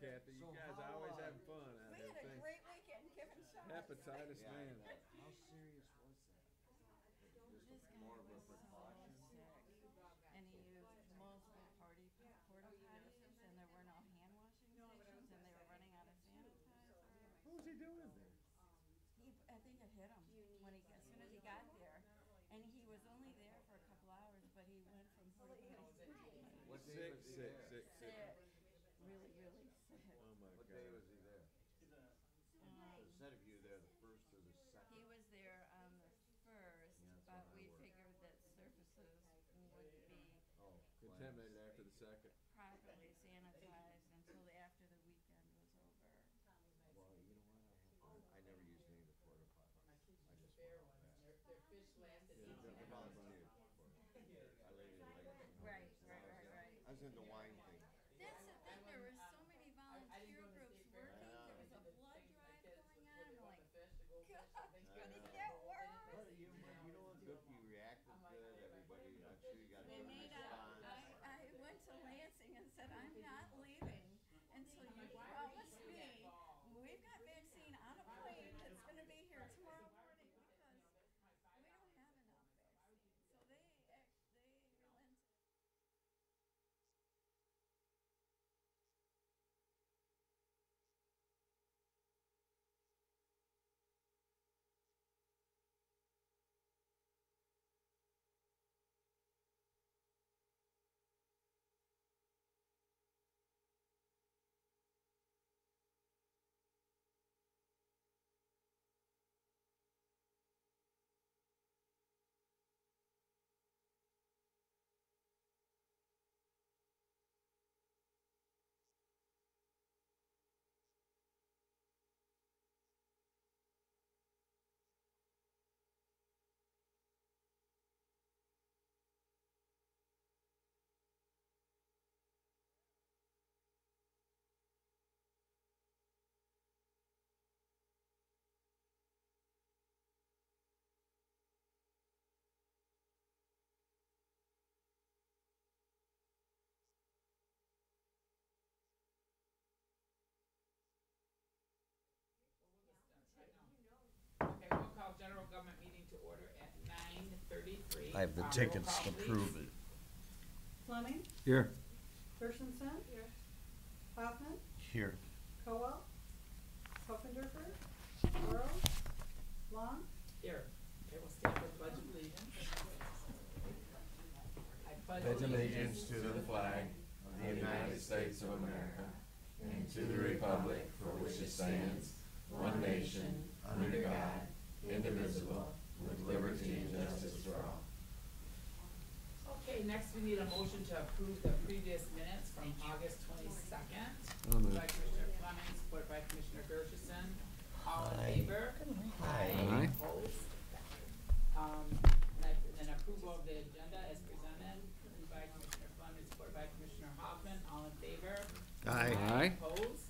Kathy. You guys are always having fun out We there. had a Thanks. great weekend giving shots. Hepatitis Yeah, man. how serious was that? This Just guy more of a was so precaution? sick, and he used multiple porta potties, and there were no hand washing stations, and they were running out of sanitizer. What was he doing there? I think it hit him when as soon as he got there, and he was only there for a couple hours, but he went from porta potties to What day Sick, was he sick, there? sick, sick. sick, really, really sick. Oh my What God. day was he there? Um, Instead of you there, the first or the second? he was there on the first, Yeah, that's but when I we worked. figured that surfaces would be Oh, Contaminated after the second. properly sanitized until after the weekend was over. well, you know what? I never used any of the porta potties. I just went out back. Their fish lasted Yeah, I easy. volunteered for it. I laid in late. Right, right, right, right. I was in the wine thing. That's the thing, there were so many volunteer groups working, there was a blood drive going on, I'm like, God, could it get worse? But you know what? Good, you reacted good. Everybody, I'm sure you got a They good made response. I went to Lansing and said, I'm not leaving until you promise me we've got vaccine on a plane that's gonna be here tomorrow morning, because we don't have enough vaccine. So they relented. Okay, we'll call general government meeting to order at 9:33. I have the tickets to prove it. Fleming, Here. Gershenson. Here. Hoffman, Here. Cowell, Hoffenderfer, Burrows, Long. Here, okay, we'll stand for pledge of allegiance. I Pledge allegiance to the flag of the United States of America and to the republic for which it stands, one nation, under God, indivisible, with liberty and justice for all. Okay, next we need a motion to approve the previous minutes from August 22nd. Oh, no. By Commissioner Fleming, supported by Commissioner Gershenson. All in Aye. favor? Aye. Opposed? And then approval of the agenda as presented, moved by Commissioner Fleming, supported by Commissioner Hoffman. All in favor? Aye. Opposed?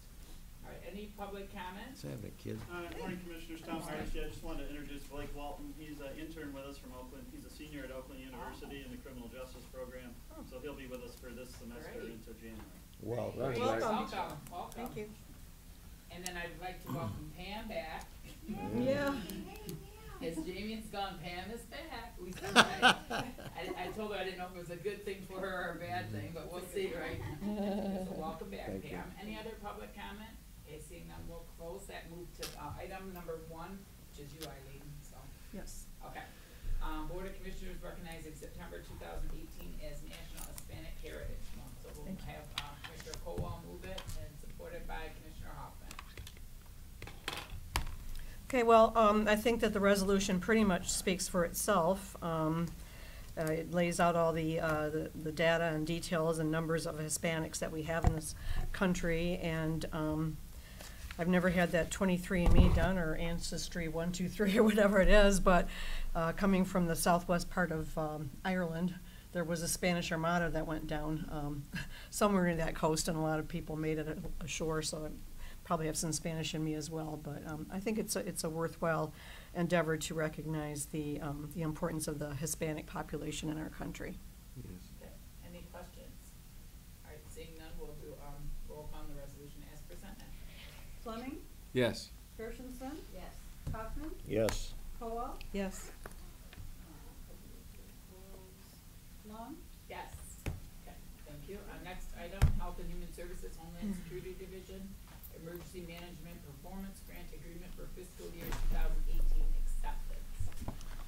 All right, any public comments? Say that, kid. Good morning, Commissioners. Tom Hardesty. I just wanted to introduce Blake Walton. He's an intern with us from Oakland. He's a senior at Oakland University in the criminal justice program. So he'll be with us for this semester Great. into January. Well, Right. Welcome. Welcome. Thank you. And then I'd like to welcome Pam back. Yeah. As Jamie's gone, Pam is back. We said that. I told her I didn't know if it was a good thing for her or a bad thing, but we'll see, right? So welcome back, Thank you. Pam. Any other public comment? Okay, seeing none, we'll close that. Move to item number 1, which is you, Eileen. So, Yes. okay. Board of Commissioners recognizing September 2018 as National Hispanic Heritage Month. So we'll Thank you. have Commissioner Colwell move it and supported by Commissioner Hoffman. Okay, well, I think that the resolution pretty much speaks for itself. It lays out all the data and details and numbers of Hispanics that we have in this country, and I've never had that 23andMe done, or Ancestry 123 or whatever it is, but coming from the southwest part of Ireland, there was a Spanish Armada that went down somewhere near that coast, and a lot of people made it ashore, so I probably have some Spanish in me as well. But I think it's a worthwhile endeavor to recognize the importance of the Hispanic population in our country. Yes. Okay. Any questions? All right, seeing none, we'll do roll call on the resolution. resolution as presented. Fleming, Yes. Gershenson, Yes. Hoffman, Yes. Cowell, Yes. Long, Yes. Okay, thank you. Next item, Health and Human Services, Homeland Security Division, Emergency Management Performance Grant Agreement for fiscal year 2018 acceptance.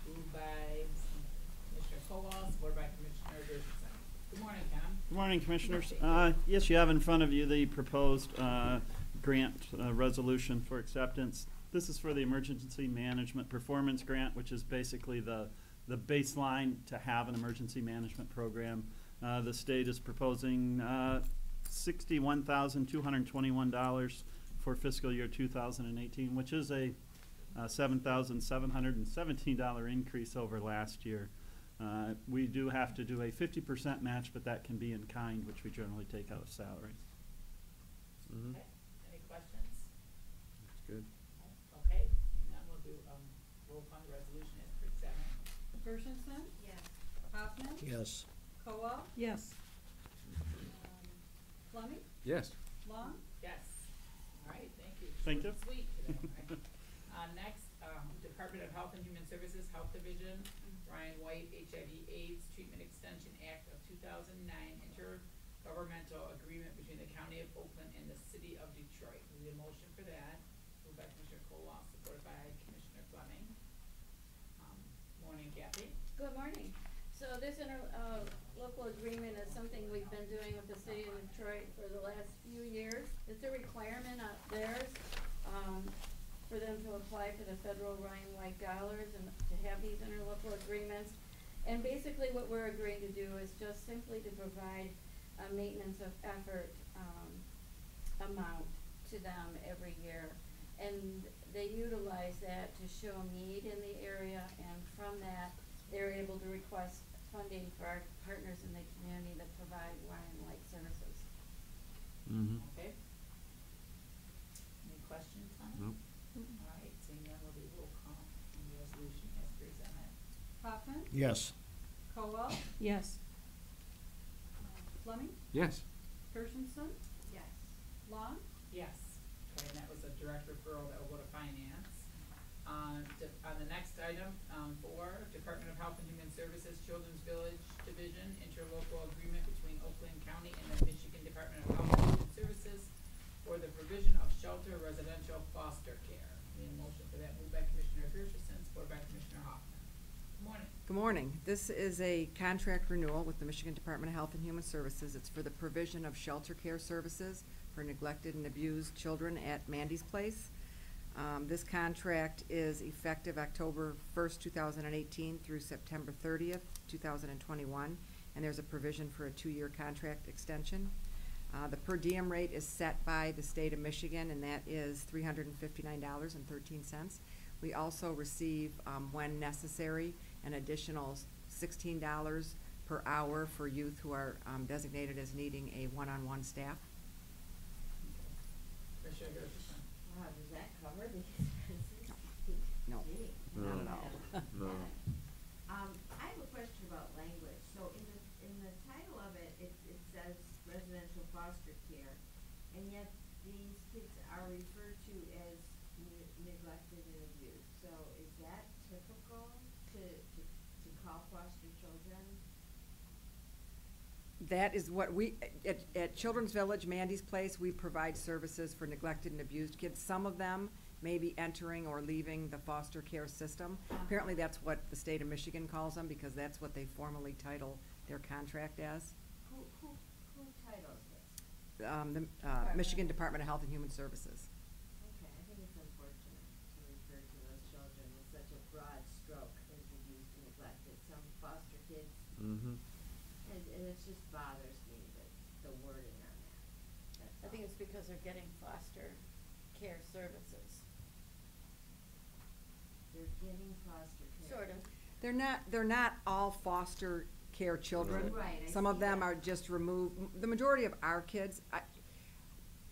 Moved by Commissioner Cowell, supported by Commissioner Gershenson. Good morning, Tom. Good morning, Commissioners. Yes, you have in front of you the proposed grant resolution for acceptance. This is for the Emergency Management Performance Grant, which is basically the baseline to have an emergency management program. The state is proposing $61,221 for fiscal year 2018, which is a $7,717 increase over last year. We do have to do a 50% match, but that can be in kind, which we generally take out of salaries. Okay, any questions? That's good. Okay, and then we'll do, roll call the resolution as presented. Gershenson, Yes. Hoffman, Yes. Cowell, Yes. Fleming, Yes. Long, Yes. All right, thank you. Thank you. Sweet today, right? Next, Department of Health and Human Services, Health Division, Ryan White, HIV/AIDS Treatment Extension Act of 2009, intergovernmental agreement between the County of Oakland and the City of Detroit. We need a motion for that. Moved by Commissioner Coloss, supported by Commissioner Fleming. Morning, Kathy. Good morning. So this local agreement is something we've been doing with the city of Detroit for the last few years. It's a requirement of theirs, for them to apply for the federal Ryan White dollars and to have these interlocal agreements. And basically what we're agreeing to do is just simply to provide a maintenance of effort, amount to them every year. And they utilize that to show need in the area, and from that, they're able to request funding for our partners in the community that provide Ryan White services. Mm-hmm. Okay. Any questions on it? Nope. All right, seeing none, we'll do roll call on the resolution as presented. Hoffman, Yes. Cowell, Yes. Fleming, Yes. Gershenson, Yes. Long, Yes. Okay, and that was a direct referral that will go to finance. On the next item, 4, Department of Health and Human Services, Children's Village Division, interlocal agreement between Oakland County and the Michigan Department of Health and Human Services for the provision of shelter residential foster care. Need a motion for that. Moved by Commissioner Gershenson, supported by Commissioner Hoffman. Good morning. Good morning. This is a contract renewal with the Michigan Department of Health and Human Services. It's for the provision of shelter care services for neglected and abused children at Mandy's Place. This contract is effective October 1st, 2018 through September 30th, 2021, and there's a provision for a 2-year contract extension. The per diem rate is set by the state of Michigan, and that is $359.13. We also receive, when necessary, an additional $16 per hour for youth who are designated as needing a one-on-one staff. Commissioner Gershenson. Wow, does that cover the expenses? No, Gee. not at all. No. I have a question about language. So in the title of it, it says residential foster care, and yet these kids are referred to as neglected and abused. So is that typical to call foster children? That is what we, at Children's Village, Mandy's Place, we provide services for neglected and abused kids. Some of them may be entering or leaving the foster care system. Apparently, that's what the state of Michigan calls them, because that's what they formally title their contract as. Who titles this? The Michigan Department of Health and Human Services. Okay, I think it's unfortunate to refer to those children with such a broad stroke as abused and neglected. Some foster kids, Mm-hmm. and it just bothers me that the wording on that. That's I think all. it's because they're getting foster care services. They're getting foster care. Sort of. They're not all foster care children. Right, I Some of see them that. are just removed. The majority of our kids, I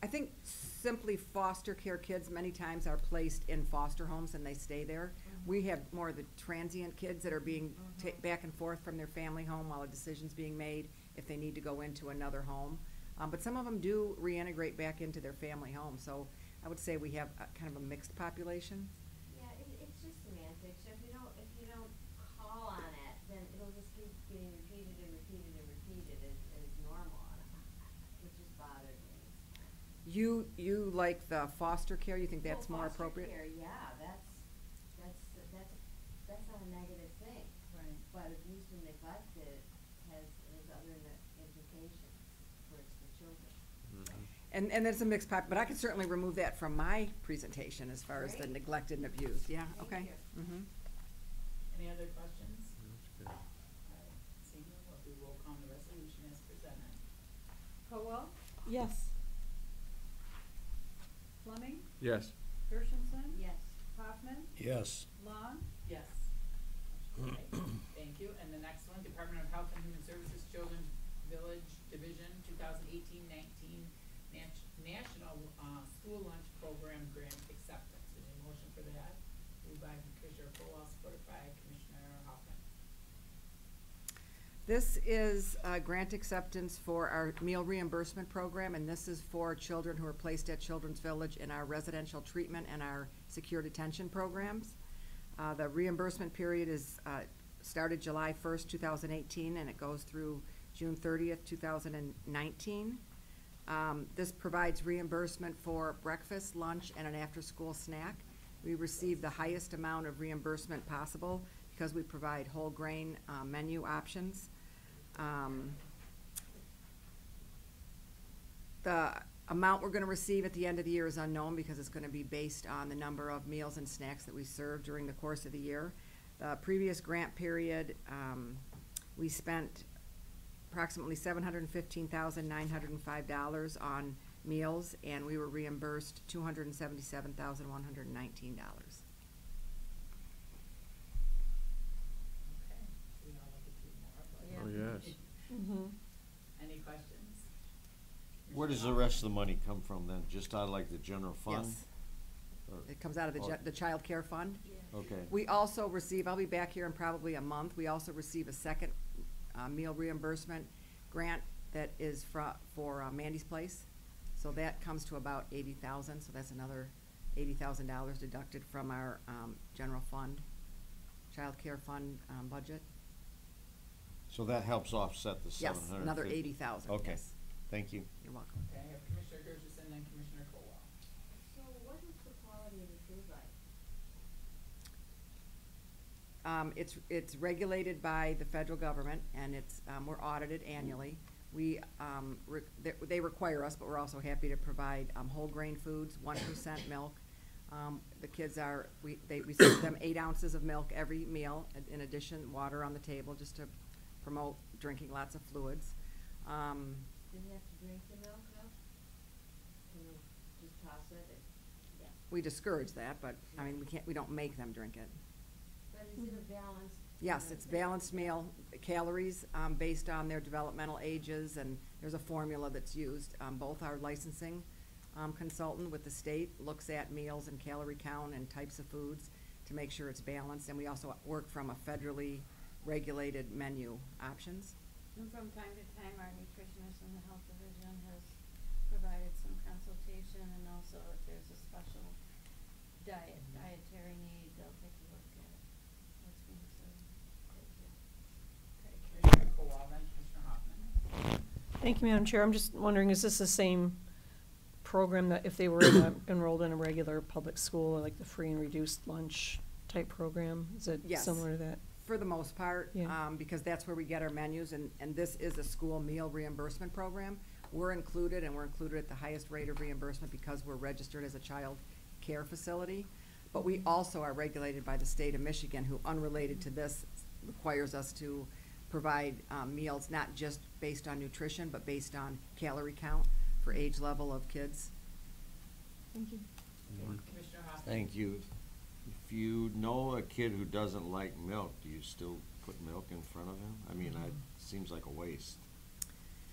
think simply foster care kids many times are placed in foster homes and they stay there. We have more of the transient kids that are being back and forth from their family home while a decision's being made if they need to go into another home. But some of them do reintegrate back into their family home, so I would say we have kind of a mixed population. Yeah, it's just semantics. If you don't call on it, then it'll just keep getting repeated and repeated and repeated as normal, and it just bothered me. You like the foster care, you think that's Well, more foster appropriate? care, yeah, that's not a negative thing. Right. But abused and neglected has other implications towards the children. And there's a mixed but I could certainly remove that from my presentation as far as the Great. neglected and abused, yeah, Thank okay. you. Mm-hmm. Any other questions? That's good. All right, seeing none, we'll do roll call on the resolution as presented. Caldwell? Yes. Fleming, Yes. Gershenson, Yes. Hoffman, Yes. Long, Yes. Okay, thank you. And the next one, Department of Health and Human Services Children's Village Division 2018-19 National School Lunch Program Grant Acceptance. Any motion for that? Moved by Commissioner Colwell, supported by Commissioner Hoffman. This is grant acceptance for our meal reimbursement program, and this is for children who are placed at Children's Village in our residential treatment and our secure detention programs. The reimbursement period is started July 1st, 2018, and it goes through June 30th, 2019. This provides reimbursement for breakfast, lunch, and an after-school snack. We receive the highest amount of reimbursement possible because we provide whole grain menu options. The amount we're gonna receive at the end of the year is unknown because it's gonna be based on the number of meals and snacks that we serve during the course of the year. The previous grant period, we spent approximately $715,905 on meals, and we were reimbursed $277,119. Okay, we all look at you more, but. Yeah. Oh, yes. Mm-hmm. Any questions? Where does the rest of the money come from then? Just out of like the general fund? Yes, Or- it comes out of the child care fund. Okay. We also receive, I'll be back here in probably a month, we also receive a second meal reimbursement grant that is for Mandy's Place. So that comes to about $80,000, so that's another $80,000 deducted from our general fund, child care fund budget. So that helps offset the Yes, 750? another $80,000, Okay, yes. thank you. You're welcome. Okay, I have Commissioner Gergison and Commissioner Colwell. So what is the quality of the food like? It's regulated by the federal government, and we're audited annually. They require us, but we're also happy to provide whole grain foods, 1% milk. The kids we serve them 8 ounces of milk every meal, in addition, water on the table, just to promote drinking lots of fluids. Do they have to drink the milk though? Can they just toss it? Yeah. We discourage that, but, I mean, we don't make them drink it. But is it a balanced? Yes, it's balanced meal, calories, based on their developmental ages, and there's a formula that's used. Both our licensing, consultant with the state looks at meals and calorie count and types of foods to make sure it's balanced, and we also work from a federally regulated menu options. and from time to time, our nutritionist in the health division has provided some consultation, and also if there's a special dietary need, they'll take a look at what's being served. Okay, Commissioner Colwell, then Commissioner Hoffman. Thank you, Madam Chair. I'm just wondering, is this the same program that if they were enrolled in a regular public school, like the free and reduced lunch type program? Is it Yes. similar to that? For the most part, Yeah. because that's where we get our menus, and this is a school meal reimbursement program. We're included, and we're included at the highest rate of reimbursement because we're registered as a child care facility. But we also are regulated by the state of Michigan, who, unrelated to this, requires us to provide meals not just based on nutrition, but based on calorie count for age level of kids. Thank you. Commissioner Hoffman. Thank you. If you know a kid who doesn't like milk, do you still put milk in front of him? I mean, it seems like a waste.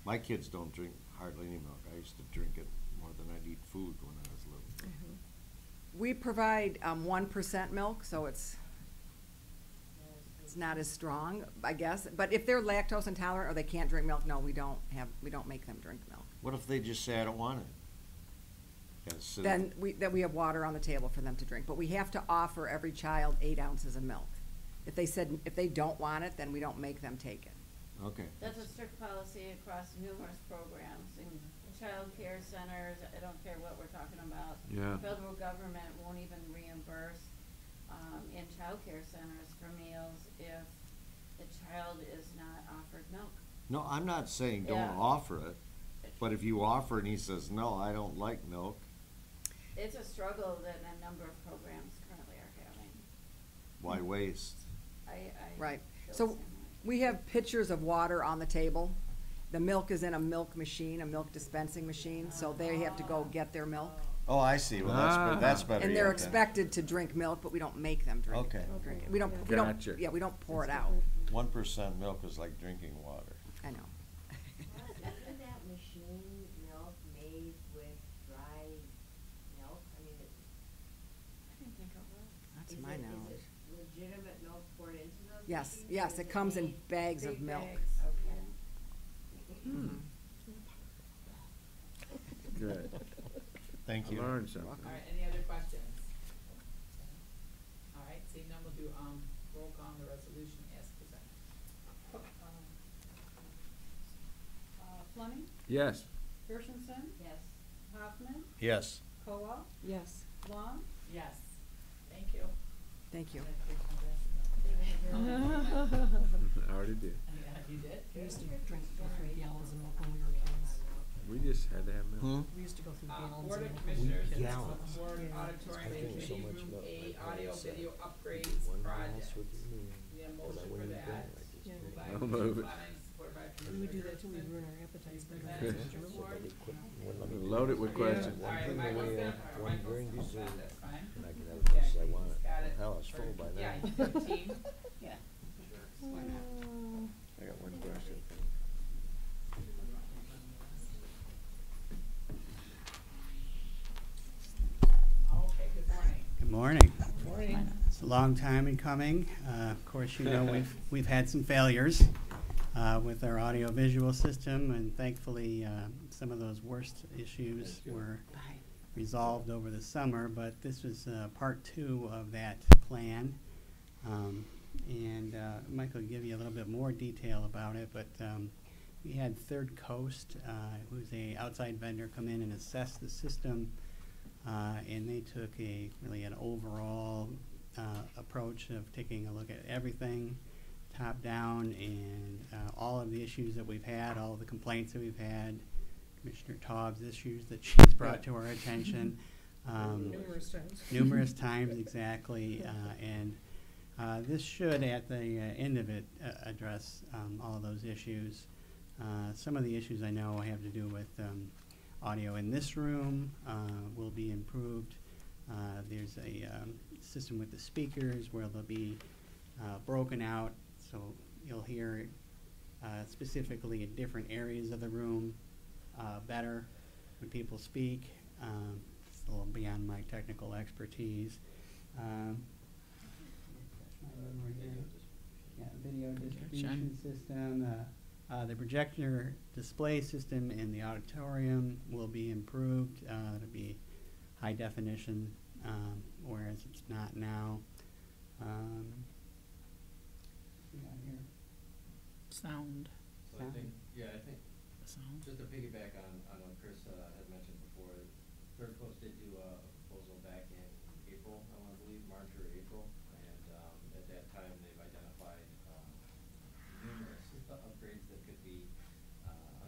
My kids don't drink hardly any milk. I used to drink it more than I'd eat food when I was little. We provide 1% milk, so it's it's not as strong, I guess. But if they're lactose intolerant or they can't drink milk, no, we don't make them drink milk. What if they just say, I don't want it? Gotta sit- Then we have water on the table for them to drink. But we have to offer every child 8 ounces of milk. If they don't want it, then we don't make them take it. Okay. That's a strict policy across numerous programs, in child care centers, I don't care what we're talking about. Yeah. Federal government won't even reimburse, in child care centers for meals if the child is not offered milk. No, I'm not saying don't Yeah. offer it, but if you offer and he says, no, I don't like milk, It's a struggle that a number of programs currently are having. why waste? I Right. feel the So same way. we have pitchers of water on the table. The milk is in a milk machine, a milk dispensing machine, so they have to go get their milk. Oh, I see, well, that's better. And they're yet then. expected to drink milk, but we don't make them drink Okay. it. We don't, Gotcha. yeah, we don't pour it out. 1% milk is like drinking water. I know. Isn't that machine milk made with dry milk? I mean, I didn't think it was. That's is my it knowledge. legitimate milk poured into those Yes, machines? yes, or is it comes in made- bags of Big milk. bags, okay. Good. Thank I you. learned something. All right, any other questions? All right, seeing none, we'll do, roll call on the resolution as presented. Fleming, Yes. Gershenson, Yes. Hoffman, Yes. Koa, Yes. Long. Yes, thank you. Thank you. I already did. Yeah, you did? We used to drink 3 gallons of milk when we were kids. We just had to have milk. We used to go through gallons Board of of milk. Commissioners, Gallons. Board Auditorium and Committee Room A Audio Video Upgrades Project. Need a motion for that. Yeah. Moved by I'll move it. Commissioner Fleming, supported by And we do Commissioner that till we Gertson. ruin our appetites. but Present, that's Mr. just- Ward. Loaded with questions. All right, Michael's got, or Michael's got, that's fine. And I can have Yeah, as much as I he's want. got it. Hell, it's Or- full by now. Yeah, 15. Yeah. I got one question. Okay, good morning. Good morning. It's a long time in coming. Of course, you know, we've had some failures with our audio-visual system, and thankfully, some of those worst issues were resolved over the summer, but this was part 2 of that plan. And Michael will give you a little bit more detail about it, but we had Third Coast, who's a outside vendor, come in and assess the system, and they took really an overall approach of taking a look at everything top down, and all of the issues that we've had, all of the complaints that we've had, Commissioner Taub's issues that she's brought to our attention. Numerous times. Numerous times, exactly. And this should, at the end of it, address all of those issues. Some of the issues I know have to do with audio in this room will be improved. There's a system with the speakers where they'll be broken out, so you'll hear specifically in different areas of the room better when people speak. It's a little beyond my technical expertise. Yeah, video distribution system. The projector display system in the auditorium will be improved. It'll be high definition, whereas it's not now. Here. Sound. So I think, I think, Sound. just to piggyback on what Chris had mentioned before, Third Coast did do a proposal back in April, I want to believe, March or April, and at that time, they've identified numerous upgrades that could be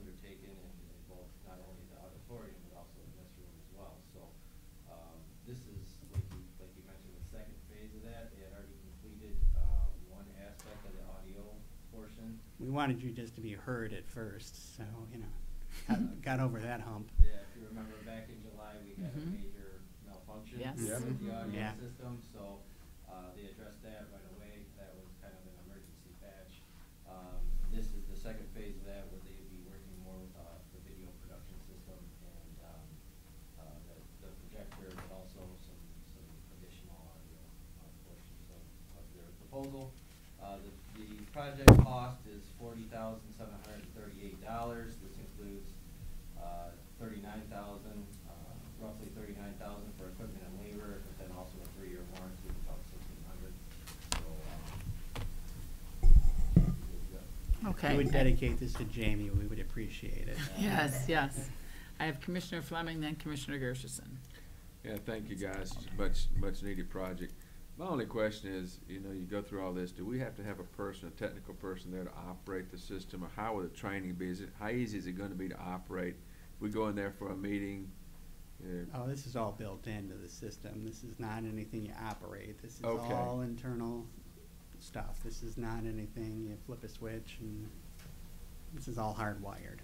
undertaken in both, not only the auditorium, but also in this room as well. So this is, like you mentioned, the second phase of that. They had already completed one aspect of the audio portion. We wanted you just to be heard at first, so, you know, got over that hump. Yeah, if you remember back in July, we had a major malfunction Yes. Yep. with the audio Yeah. system, so they addressed that right away. That was kind of an emergency patch. This is the second phase of that, where they would be working more with the video production system and the projector, but also some additional audio portions of their proposal. The $39,000, roughly $39,000 for equipment and labor, but then also a 3-year warranty, about $1,600. So, If Okay. you would dedicate this to Jamie, we would appreciate it. Yes, yes. I have Commissioner Fleming, then Commissioner Gershenson. Yeah, thank you guys. It's much needed project. My only question is, you know, you go through all this, do we have to have a technical person there to operate the system, or how will the training be? How easy is it gonna be to operate? We go in there for a meeting, Oh, this is all built into the system. This is not anything you operate. This is Okay. all internal stuff. This is not anything you flip a switch, and this is all hardwired.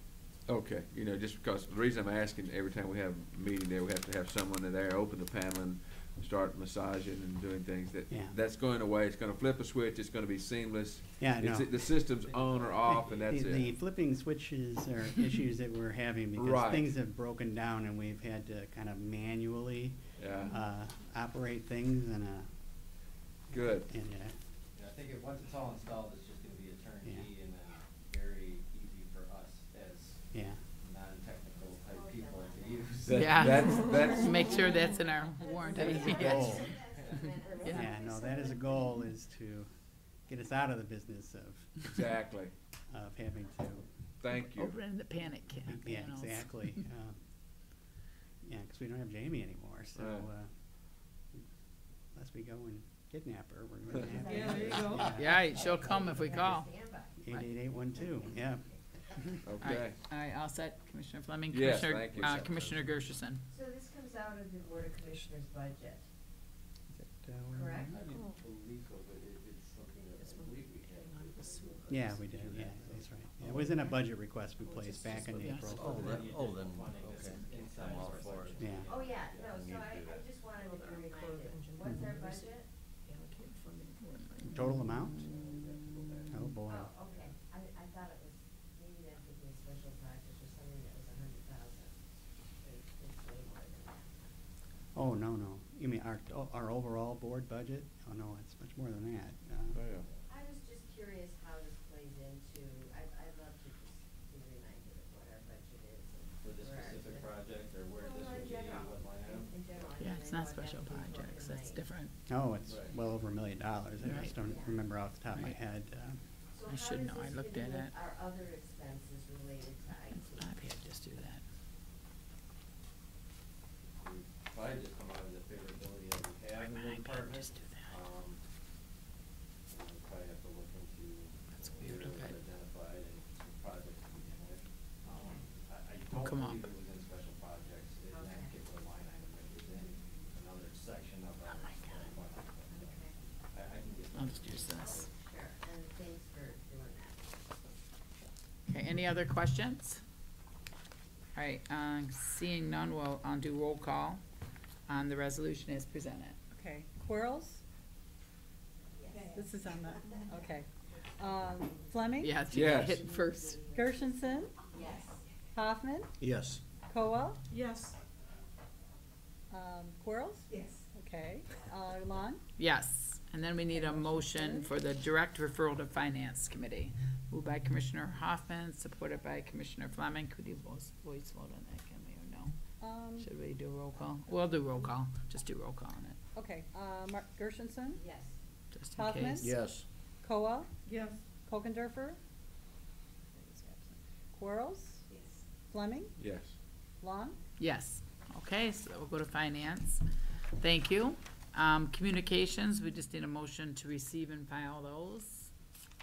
okay, you know, just because, the reason I'm asking, every time we have a meeting there, we have to have someone in there, open the panel and start massaging and doing things Yeah. that's going away. It's gonna flip a switch, it's gonna be seamless. Yeah, It's- no. The system's on or off, and that's The it. flipping switches are issues that we're having because Right. things have broken down and we've had to kind of manually Yeah, operate things and good. Yeah, I think once it's all installed, it's just gonna be a turnkey and then very easy for us as yeah. non-technical type people to use. Yeah. That's Make sure that's in our warranty. That is the Yes. goal. Yeah. Yeah, no, that is a goal, is to get us out of the business exactly. of having to, Thank you. Opening the panic yeah, panels. exactly. Yeah, because we don't have Jamie anymore, so, unless we go and kidnap her, we're gonna have to. Yeah, there you go. Yeah, she'll come if we call. 88812, yeah. Okay. All right, all set, Commissioner Fleming. Yes, Commissioner- thank you. Commissioner Gershenson. So this comes out of the Board of Commissioners' budget, correct? I don't believe so, but it's something that I believe we had. Yeah, we did, yeah, that's right. Yeah, it was in a budget request we placed back in Yes. April. then, okay. Inside I'm all our for it. budget. Yeah. Oh, yeah, no, We so need to do I that. just wanted to be reminded, what's our budget? Total amount? Oh, boy. Oh, okay, I thought it was, maybe that could be a special project or something that was 100,000. It's way more than that. Oh, no, no. You mean our overall board budget? Oh, no, it's much more than that. I was just curious how this plays into, I'd love to just be reminded of what our budget is. And For this where our specific expenses- project, or where this Well, would in be, general, what line item? in general. I Yeah, mean, it's I not know special I've got people projects, that's tonight. different. Oh, it's Right. well over $1 million. I Right. just don't Yeah. remember off the top of my Right. head. So I should know, I looked at it. how does this fit in with our other expenses related to IT? I've had just do that. We probably just come out of the favorability that we have in the iPad, department. just do that. And we probably have to look into That's what weird, was okay. identified and some projects to begin with. I Oh, don't come on. believe it was in special projects in that Okay. particular line item. It was in another section of our Oh, my God. budget. Okay. I can get. I'll just use this. Sure, and thanks for doing that. Okay, any other questions? All right, seeing none, we'll do roll call on the resolution as presented. Okay, Quarles? Yes. This is on the, okay. Fleming? Yes, you gotta Yes. hit first. Gershenson? Yes. Hoffman? Yes. Koa? Yes. Quarles? Yes. Okay, Lon? Yes, and then we need a motion for the direct referral to Finance Committee. Moved by Commissioner Hoffman, supported by Commissioner Fleming. Could you voice vote on that, can we, or no? Should we do roll call? We'll do roll call, just do roll call on it, Okay, Gershenson? Yes. just in Hoffman? case. Yes. Koa? Yes. Kokendorfer? Quarles? Yes. Fleming? Yes. Lon? Yes, okay, so we'll go to Finance. Thank you. Communications, we just need a motion to receive and file those.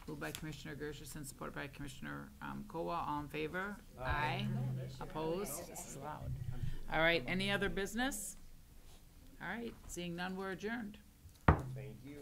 Moved by Commissioner Gershenson, supported by Commissioner Kowa. All in favor? Aye. Opposed? This is loud. All right, any other business? All right, seeing none, we're adjourned. Thank you.